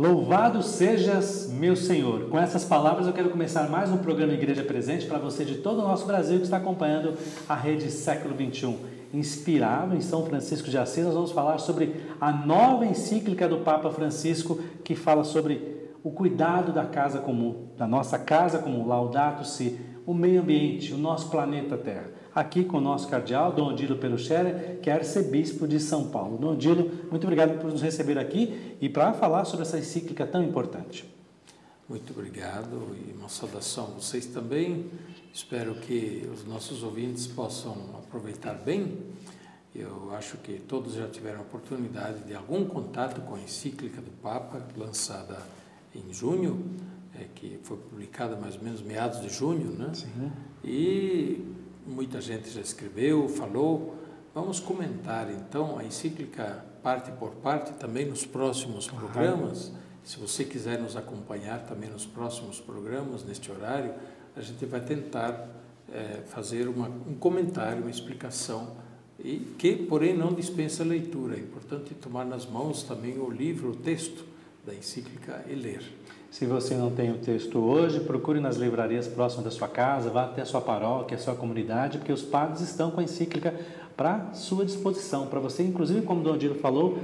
Louvado sejas, meu Senhor. Com essas palavras eu quero começar mais um programa Igreja Presente para você de todo o nosso Brasil que está acompanhando a rede Século XXI. Inspirado em São Francisco de Assis, nós vamos falar sobre a nova encíclica do Papa Francisco que fala sobre o cuidado da casa comum, da nossa casa comum, Laudato Si, o meio ambiente, o nosso planeta Terra. Aqui com o nosso cardeal, Dom Odilo Peluchere, que é arcebispo de São Paulo. Dom Odilo, muito obrigado por nos receber aqui e para falar sobre essa encíclica tão importante. Muito obrigado e uma saudação a vocês também. Espero que os nossos ouvintes possam aproveitar bem. Eu acho que todos já tiveram a oportunidade de algum contato com a encíclica do Papa, lançada em junho, que foi publicada mais ou menos meados de junho, né? Sim. E muita gente já escreveu, falou. Vamos comentar então a encíclica parte por parte também nos próximos programas. Se você quiser nos acompanhar também nos próximos programas, neste horário, a gente vai tentar fazer um comentário, uma explicação, e que, porém, não dispensa a leitura. É importante tomar nas mãos também o livro, o texto da encíclica e ler. Se você não tem o texto hoje, procure nas livrarias próximas da sua casa, vá até a sua paróquia, a sua comunidade, porque os padres estão com a encíclica para sua disposição, para você, inclusive, como o Dom Odilo falou,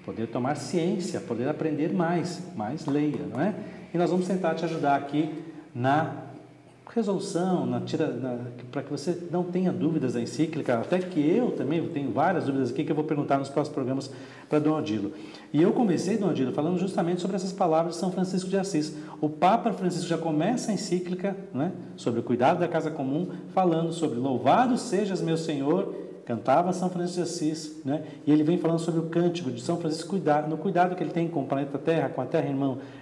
poder tomar ciência, poder aprender mais leia, não é? E nós vamos tentar te ajudar aqui na resolução, para que você não tenha dúvidas da encíclica, até que eu também tenho várias dúvidas aqui que eu vou perguntar nos próximos programas para Dom Odilo. E eu comecei, Dom Odilo, falando justamente sobre essas palavras de São Francisco de Assis. O Papa Francisco já começa a encíclica, né, sobre o cuidado da casa comum, falando sobre louvado sejas, meu Senhor, cantava São Francisco de Assis, né? E ele vem falando sobre o cântico de São Francisco, no cuidado que ele tem com o planeta Terra, com a Terra,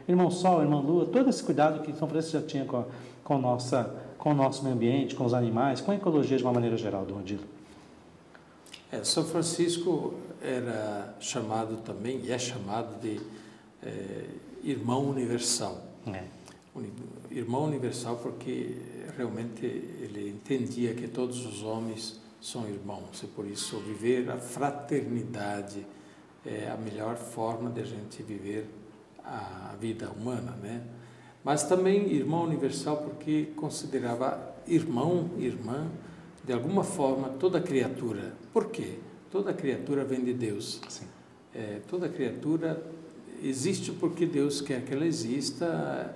irmão Sol, irmão Lua, todo esse cuidado que São Francisco já tinha com o nosso meio ambiente, com os animais, com a ecologia de uma maneira geral, Dom Odilo. São Francisco era chamado também, e é chamado de irmão universal. Irmão universal porque realmente ele entendia que todos os homens são irmãos, e por isso viver a fraternidade é a melhor forma de a gente viver a vida humana, né? Mas também irmão universal porque considerava irmão, irmã, de alguma forma, toda criatura. Por quê? Toda criatura vem de Deus. Sim. Toda criatura existe porque Deus quer que ela exista,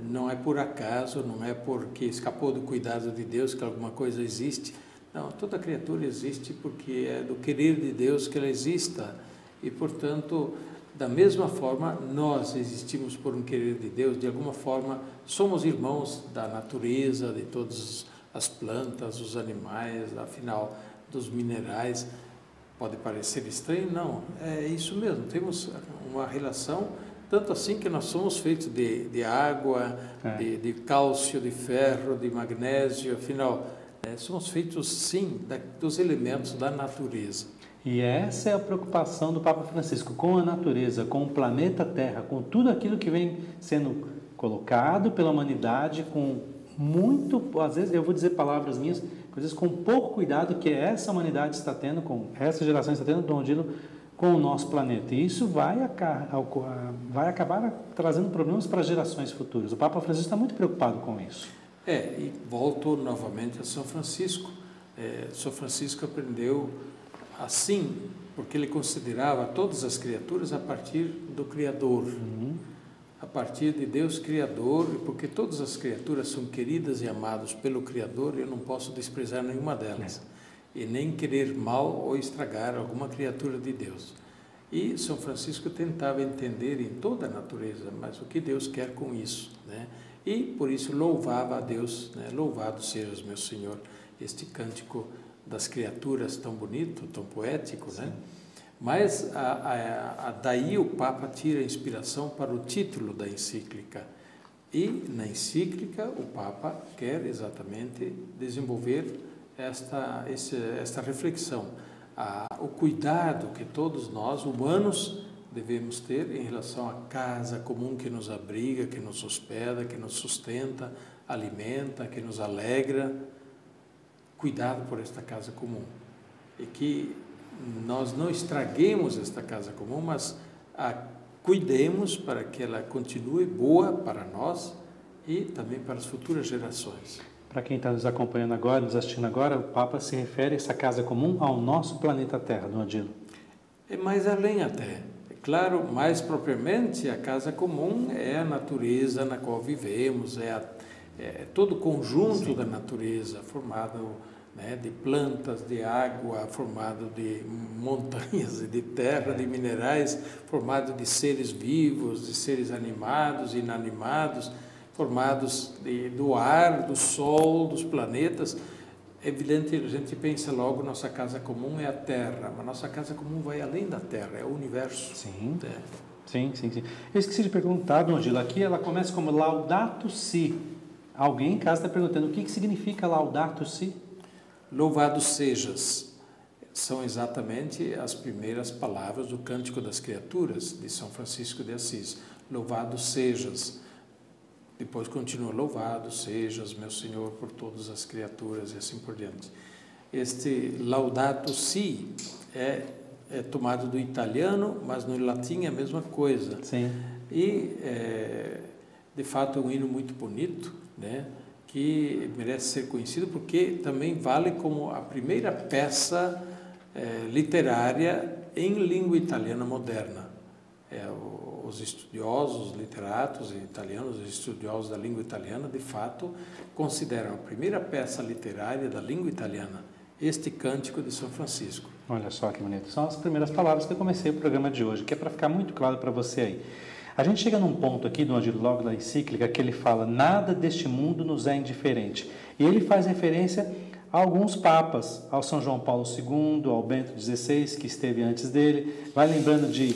não é por acaso, não é porque escapou do cuidado de Deus que alguma coisa existe. Não, toda criatura existe porque é do querer de Deus que ela exista. E, portanto, da mesma forma, nós existimos por um querer de Deus, de alguma forma, somos irmãos da natureza, de todas as plantas, os animais, afinal, dos minerais. Pode parecer estranho? Não, é isso mesmo, temos uma relação, tanto assim que nós somos feitos de água, de cálcio, de ferro, de magnésio, afinal, somos feitos, sim, dos elementos da natureza. E essa é a preocupação do Papa Francisco, com a natureza, com o planeta Terra, com tudo aquilo que vem sendo colocado pela humanidade, com muito, às vezes, eu vou dizer palavras minhas, às vezes com pouco cuidado que essa humanidade está tendo, com essa geração está tendo, Dom Odilo, com o nosso planeta. E isso vai acabar trazendo problemas para gerações futuras. O Papa Francisco está muito preocupado com isso. E volto novamente a São Francisco. São Francisco aprendeu assim, porque ele considerava todas as criaturas a partir do Criador, a partir de Deus Criador, e porque todas as criaturas são queridas e amadas pelo Criador, eu não posso desprezar nenhuma delas, e nem querer mal ou estragar alguma criatura de Deus. E São Francisco tentava entender em toda a natureza, mas o que Deus quer com isso, né? E por isso louvava a Deus, né? Louvado sejas, meu Senhor, este cântico das criaturas tão bonito, tão poético, né? Mas daí o Papa tira a inspiração para o título da encíclica. E na encíclica o Papa quer exatamente desenvolver esta reflexão, o cuidado que todos nós, humanos, devemos ter em relação à casa comum que nos abriga, que nos hospeda, que nos sustenta, alimenta, que nos alegra. Cuidado por esta casa comum. E que nós não estraguemos esta casa comum, mas cuidemos para que ela continue boa para nós e também para as futuras gerações. Para quem está nos acompanhando agora, nos assistindo agora, o Papa se refere a essa casa comum ao nosso planeta Terra, Dom Odilo. É mais além até. É claro, mais propriamente, a casa comum é a natureza na qual vivemos, é todo o conjunto Sim. da natureza, formado, né, de plantas, de água, formado de montanhas, de terra, de minerais, formado de seres vivos, de seres animados, inanimados, formados do ar, do sol, dos planetas. É evidente, a gente pensa logo, nossa casa comum é a Terra, mas nossa casa comum vai além da Terra, é o universo. Sim. É. Sim. Eu esqueci de perguntar, Dom Odilo, aqui ela começa como Laudato Si. Alguém em casa está perguntando o que significa Laudato Si? Louvado sejas, são exatamente as primeiras palavras do Cântico das Criaturas, de São Francisco de Assis. Louvado sejas. Depois continua, louvado sejas, meu Senhor, por todas as criaturas, e assim por diante. Este Laudato Si é tomado do italiano, mas no latim é a mesma coisa. Sim. E, de fato, é um hino muito bonito, né, que merece ser conhecido, porque também vale como a primeira peça literária em língua italiana moderna. Os estudiosos, literatos italianos, os estudiosos da língua italiana, de fato, consideram a primeira peça literária da língua italiana este Cântico de São Francisco. Olha só que bonito. São as primeiras palavras que eu comecei o programa de hoje, que é para ficar muito claro para você aí. A gente chega num ponto aqui, do logo da encíclica, que ele fala: nada deste mundo nos é indiferente. E ele faz referência a alguns papas, ao São João Paulo II, ao Bento XVI, que esteve antes dele. Vai lembrando de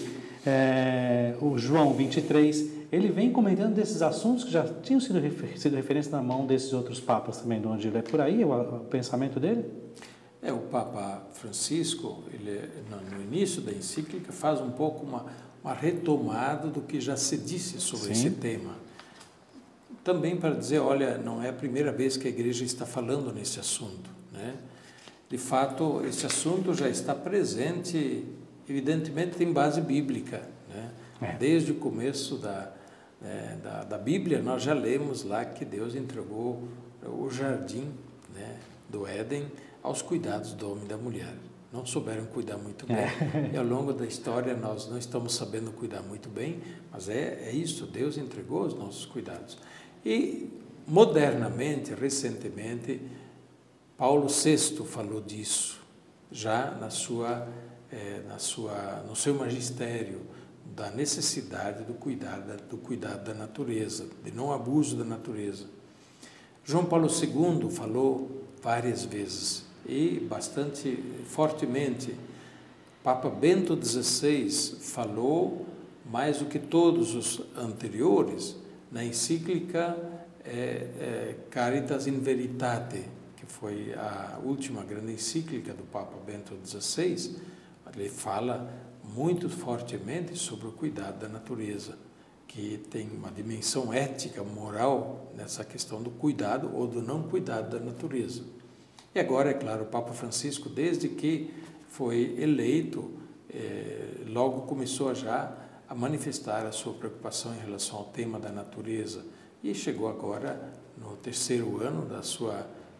o João 23. Ele vem comentando desses assuntos que já tinham sido referência na mão desses outros papas também, Dom Odilo. É por aí o pensamento dele? O Papa Francisco, ele, no início da encíclica, faz um pouco uma retomada do que já se disse sobre esse tema. Também para dizer, olha, não é a primeira vez que a Igreja está falando nesse assunto, né? De fato, esse assunto já está presente, evidentemente tem base bíblica, né? Desde o começo da Bíblia, nós já lemos lá que Deus entregou o jardim, né, do Éden aos cuidados do homem e da mulher. Não souberam cuidar muito bem. E ao longo da história nós não estamos sabendo cuidar muito bem, mas é isso, Deus entregou os nossos cuidados. E modernamente, recentemente, Paulo VI falou disso, já no seu magistério, da necessidade do cuidado da natureza, de não abuso da natureza. João Paulo II falou várias vezes e bastante fortemente. Papa Bento XVI falou mais do que todos os anteriores na encíclica Caritas in Veritate, que foi a última grande encíclica do Papa Bento XVI. Ele fala muito fortemente sobre o cuidado da natureza, que tem uma dimensão ética, moral, nessa questão do cuidado ou do não cuidado da natureza. E agora, é claro, o Papa Francisco, desde que foi eleito, logo começou a manifestar a sua preocupação em relação ao tema da natureza e chegou agora no 3º ano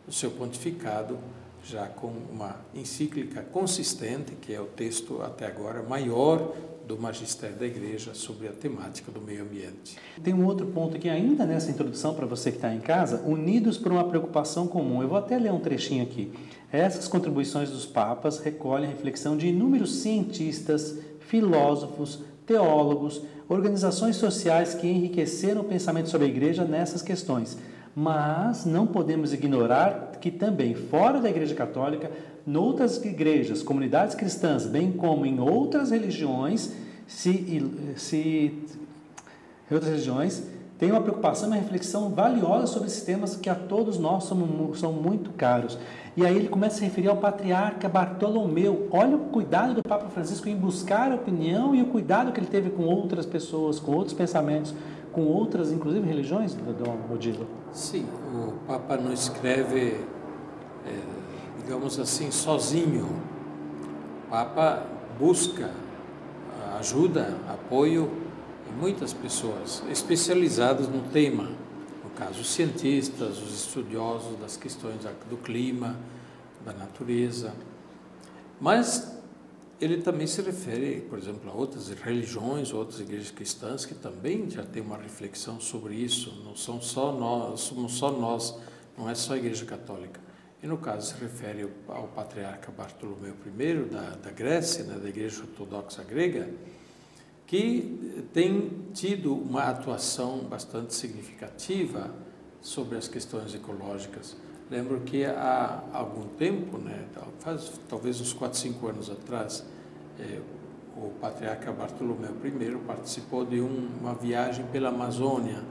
do seu pontificado, já com uma encíclica consistente, que é o texto até agora maior do magistério da Igreja sobre a temática do meio ambiente. Tem um outro ponto aqui ainda nessa introdução para você que está em casa: unidos por uma preocupação comum. Eu vou até ler um trechinho aqui. Essas contribuições dos papas recolhem a reflexão de inúmeros cientistas, filósofos, teólogos, organizações sociais que enriqueceram o pensamento sobre a Igreja nessas questões. Mas não podemos ignorar que também fora da Igreja Católica, noutras igrejas, comunidades cristãs, bem como em outras religiões, tem uma preocupação e uma reflexão valiosa sobre esses temas que a todos nós são muito caros. E aí ele começa a se referir ao patriarca Bartolomeu. Olha o cuidado do Papa Francisco em buscar a opinião e o cuidado que ele teve com outras pessoas, com outros pensamentos, com outras, inclusive, religiões, Dom Odilo. Sim, o Papa não escreve, digamos assim, sozinho. O Papa busca ajuda, apoio muitas pessoas especializadas no tema, no caso, os cientistas, os estudiosos das questões do clima, da natureza, mas ele também se refere, por exemplo, a outras religiões, outras igrejas cristãs que também já têm uma reflexão sobre isso, não somos só nós, não é só a Igreja Católica. E no caso se refere ao patriarca Bartolomeu I da Grécia, né, da Igreja Ortodoxa Grega, que tem tido uma atuação bastante significativa sobre as questões ecológicas. Lembro que há algum tempo, né, talvez uns 4, 5 anos atrás, o patriarca Bartolomeu I participou de uma viagem pela Amazônia.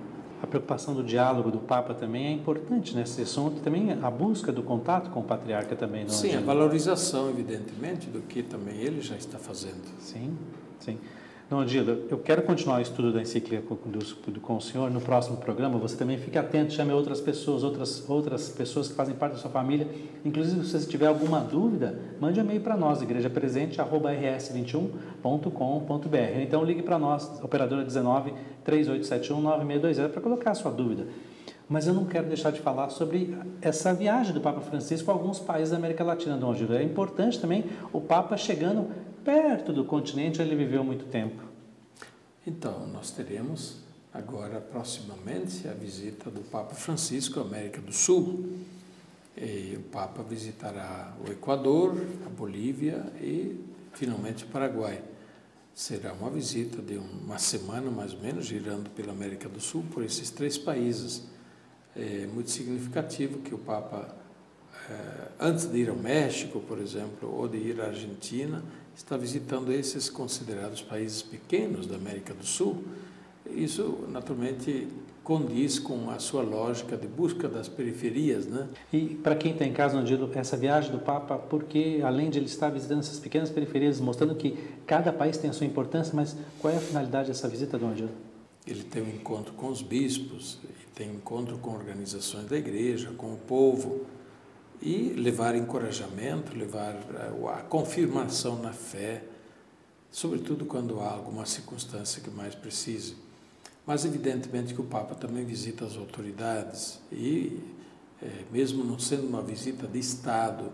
A preocupação do diálogo do Papa também é importante nesse assunto, também a busca do contato com o patriarca também. Não sim, a valorização, evidentemente, do que também ele já está fazendo. Sim, sim. Dom Odilo, eu quero continuar o estudo da encíclica com o senhor no próximo programa. Você também fique atento, chame outras pessoas, outras pessoas que fazem parte da sua família. Inclusive, se você tiver alguma dúvida, mande um e-mail para nós, igrejapresente@rs21.com.br. Então, ligue para nós, operadora 19 3871 9620, para colocar a sua dúvida. Mas eu não quero deixar de falar sobre essa viagem do Papa Francisco a alguns países da América Latina, Dom Odilo. É importante também o Papa chegando perto do continente onde ele viveu muito tempo. Então, nós teremos agora, proximamente, a visita do Papa Francisco à América do Sul. E o Papa visitará o Equador, a Bolívia e, finalmente, o Paraguai. Será uma visita de uma semana, mais ou menos, girando pela América do Sul, por esses 3 países. É muito significativo que o Papa, antes de ir ao México, por exemplo, ou de ir à Argentina, está visitando esses considerados países pequenos da América do Sul. Isso, naturalmente, condiz com a sua lógica de busca das periferias, né? E para quem está em casa, Odilo, essa viagem do Papa, porque além de ele estar visitando essas pequenas periferias, mostrando que cada país tem a sua importância, mas qual é a finalidade dessa visita, Dom Odilo? Ele tem um encontro com os bispos, tem encontro com organizações da igreja, com o povo, e levar encorajamento, levar a confirmação na fé, sobretudo quando há alguma circunstância que mais precise. Mas evidentemente que o Papa também visita as autoridades e, mesmo não sendo uma visita de Estado,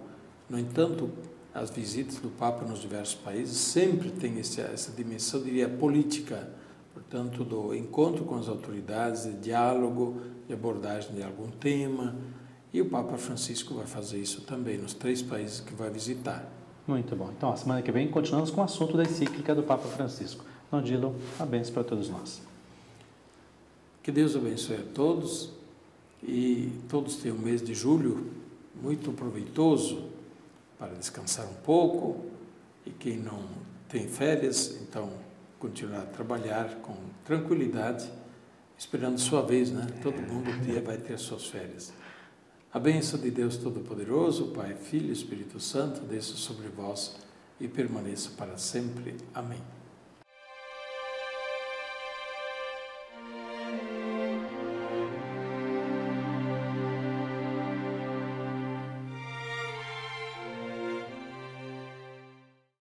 no entanto, as visitas do Papa nos diversos países sempre têm essa dimensão, diria, política, portanto, do encontro com as autoridades, de diálogo, de abordagem de algum tema. E o Papa Francisco vai fazer isso também nos 3 países que vai visitar. Muito bom. Então, a semana que vem continuamos com o assunto da encíclica do Papa Francisco. Dom Odilo, a bênção para todos nós. Que Deus abençoe a todos e todos tenham um mês de julho muito proveitoso para descansar um pouco, e quem não tem férias, então continuar a trabalhar com tranquilidade, esperando sua vez, né? Todo mundo um dia vai ter suas férias. A bênção de Deus Todo-Poderoso, Pai, Filho e Espírito Santo, desça sobre vós e permaneça para sempre. Amém.